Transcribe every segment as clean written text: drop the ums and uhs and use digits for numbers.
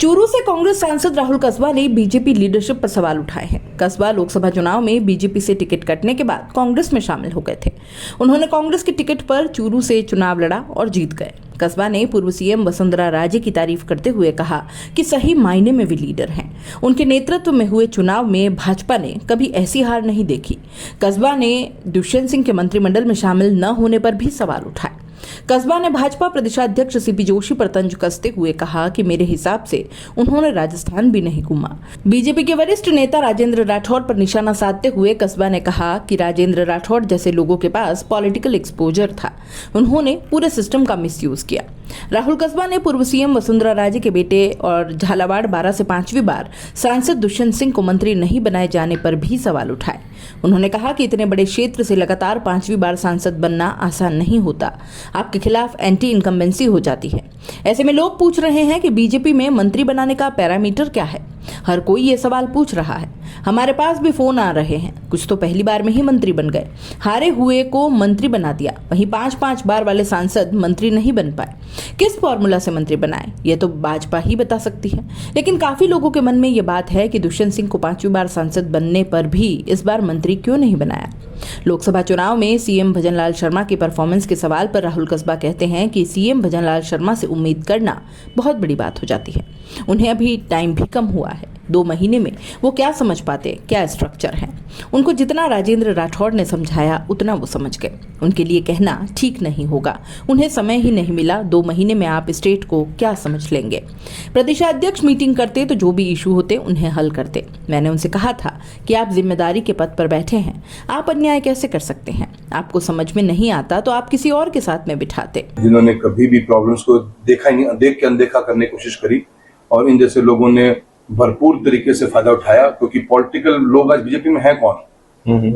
चूरू से कांग्रेस सांसद राहुल कस्बा ने बीजेपी लीडरशिप पर सवाल उठाए हैं। कस्बा लोकसभा चुनाव में बीजेपी से टिकट कटने के बाद कांग्रेस में शामिल हो गए थे। उन्होंने कांग्रेस की टिकट पर चूरू से चुनाव लड़ा और जीत गए। कस्बा ने पूर्व सीएम वसुंधरा राजे की तारीफ करते हुए कहा कि सही मायने में वे लीडर हैं। उनके नेतृत्व में हुए चुनाव में भाजपा ने कभी ऐसी हार नहीं देखी। कस्बा ने दुष्यंत सिंह के मंत्रिमंडल में शामिल न होने पर भी सवाल उठाए। कस्बा ने भाजपा प्रदेशाध्यक्ष सीपी जोशी पर तंज कसते हुए कहा कि मेरे हिसाब से उन्होंने राजस्थान भी नहीं घूमा। बीजेपी के वरिष्ठ नेता राजेंद्र राठौड़ पर निशाना साधते हुए कस्बा ने कहा कि राजेंद्र राठौड़ जैसे लोगों के पास पॉलिटिकल एक्सपोजर था, उन्होंने पूरे सिस्टम का मिसयूज किया। राहुल कस्बा ने पूर्व सीएम वसुंधरा राजे के बेटे और झालावाड़ 12 से 5वीं बार सांसद दुष्यंत सिंह को मंत्री नहीं बनाए जाने पर भी सवाल उठाए। उन्होंने कहा कि इतने बड़े क्षेत्र से लगातार 5वीं बार सांसद बनना आसान नहीं होता। आपके खिलाफ एंटी इनकम्बेंसी हो जाती है। ऐसे में लोग पूछ रहे हैं कि बीजेपी में मंत्री बनाने का पैरामीटर क्या है। हर कोई ये सवाल पूछ रहा है। हमारे पास भी फोन आ रहे हैं। कुछ तो पहली बार में ही मंत्री बन गए, हारे हुए को मंत्री बना दिया। वहीं 5-5 बार वाले सांसद मंत्री नहीं बन पाए। किस फॉर्मूला से मंत्री बनाए, ये तो भाजपा ही बता सकती है। लेकिन काफी लोगों के मन में ये बात है कि दुष्यंत सिंह को 5वीं बार सांसद बनने पर भी इस बार मंत्री क्यों नहीं बनाया। लोकसभा चुनाव में सीएम भजनलाल शर्मा की परफॉर्मेंस के सवाल पर राहुल कस्बा कहते हैं कि सीएम भजनलाल शर्मा से उम्मीद करना बहुत बड़ी बात हो जाती है। उन्हें अभी टाइम भी कम हुआ है। 2 महीने में वो क्या समझ पाते, क्या स्ट्रक्चर है। उनको जितना राजेंद्र राठौड़ ने समझाया उतना वो समझ गए। उनके लिए कहना ठीक नहीं होगा। उन्हें समय ही नहीं मिला। 2 महीने में आप स्टेट को क्या समझ लेंगे। प्रदेशाध्यक्ष मीटिंग करते तो जो भी इशू होते उन्हें हल करते। मैंने उनसे कहा था कि आप जिम्मेदारी के पद पर बैठे हैं, आप अन्याय कैसे कर सकते हैं। आपको समझ में नहीं आता तो आप किसी और के साथ में बिठाते। जिन्होंने कभी भी प्रॉब्लम्स को देखा ही नहीं, देख के अनदेखा करने की कोशिश करी, और इन जैसे लोगों ने भरपूर तरीके से फायदा उठाया। क्योंकि पॉलिटिकल लोग आज बीजेपी में है कौन?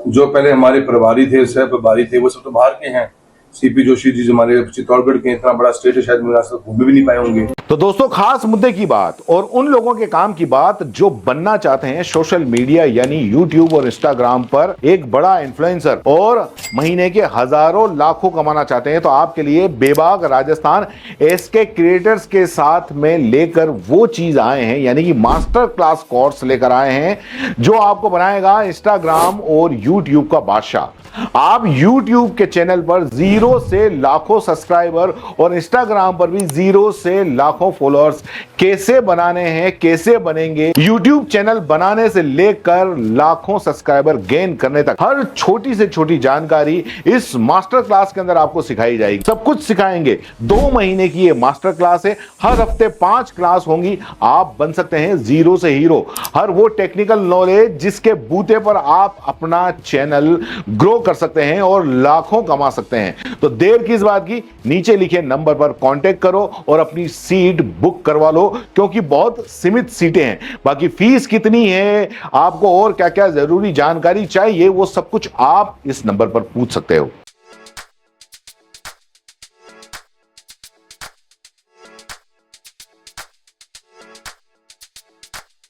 जो पहले हमारे प्रभारी थे, सह प्रभारी थे, वो सब तो बाहर के हैं। सीपी जोशी जी हमारे चित्तौड़गढ़ के, इतना बड़ा स्टेट है, शायद घूम भी नहीं पाए होंगे। तो दोस्तों, खास मुद्दे की बात और उन लोगों के काम की बात जो बनना चाहते हैं सोशल मीडिया यानी यूट्यूब और इंस्टाग्राम पर एक बड़ा इन्फ्लुएंसर और महीने के हजारों लाखों कमाना चाहते हैं। तो आपके लिए बेबाक राजस्थान एसके क्रिएटर्स के साथ में लेकर वो चीज आए हैं, यानी कि मास्टर क्लास कोर्स लेकर आए हैं जो आपको बनाएगा इंस्टाग्राम और यूट्यूब का बादशाह। आप YouTube के चैनल पर 0 से लाखों सब्सक्राइबर और Instagram पर भी 0 से लाखों फॉलोअर्स कैसे बनाने हैं, कैसे बनेंगे। YouTube चैनल बनाने से लेकर लाखों सब्सक्राइबर गेन करने तक हर छोटी से छोटी जानकारी इस मास्टर क्लास के अंदर आपको सिखाई जाएगी। सब कुछ सिखाएंगे। 2 महीने की ये मास्टर क्लास है। हर हफ्ते 5 क्लास होंगी। आप बन सकते हैं 0 से हीरो। हर वो टेक्निकल नॉलेज जिसके बूते पर आप अपना चैनल ग्रो कर सकते हैं और लाखों कमा सकते हैं। तो देर किस बात की, नीचे लिखे नंबर पर कांटेक्ट करो और अपनी सीट बुक करवा लो, क्योंकि बहुत सीमित सीटें हैं। बाकी फीस कितनी है, आपको और क्या क्या जरूरी जानकारी चाहिए, वो सब कुछ आप इस नंबर पर पूछ सकते हो।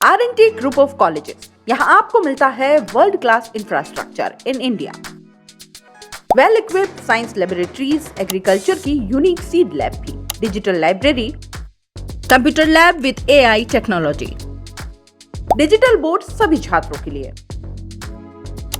R&T ग्रुप ऑफ कॉलेजेस, यहां आपको मिलता है world class infrastructure in India, well equipped science laboratories, agriculture की यूनिक सीड लैब भी, digital library, computer lab with AI technology, digital board सभी छात्रों के लिए,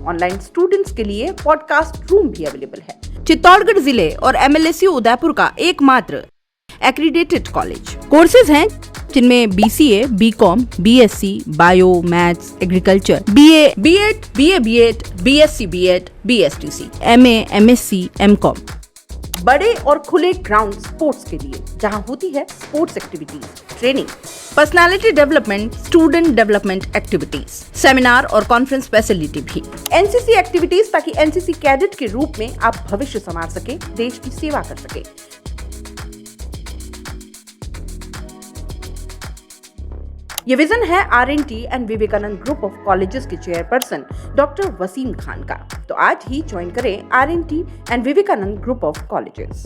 ऑनलाइन स्टूडेंट्स के लिए पॉडकास्ट रूम भी अवेलेबल है। चित्तौड़गढ़ जिले और MLSU उदयपुर का एकमात्र एक्रीडेटेड कॉलेज। कोर्सेज हैं जिनमें BCA, BCom, BSc, bio, maths, agriculture, BA, B.Ed, BA, B.Ed, BSc, B.Ed, BSTC, MA, MSc, MCom। बड़े और खुले ग्राउंड स्पोर्ट्स के लिए, जहां होती है sports activities, training, personality development, student development activities, seminar और कॉन्फ्रेंस फैसिलिटी भी, NCC एक्टिविटीज, ताकि NCC कैडेट के रूप में आप भविष्य संवार सके, देश की सेवा कर सके। ये विजन है R&T and Vivekananda group of colleges के चेयरपर्सन डॉक्टर वसीम खान का। तो आज ही ज्वाइन करें R&T and Vivekananda group of colleges.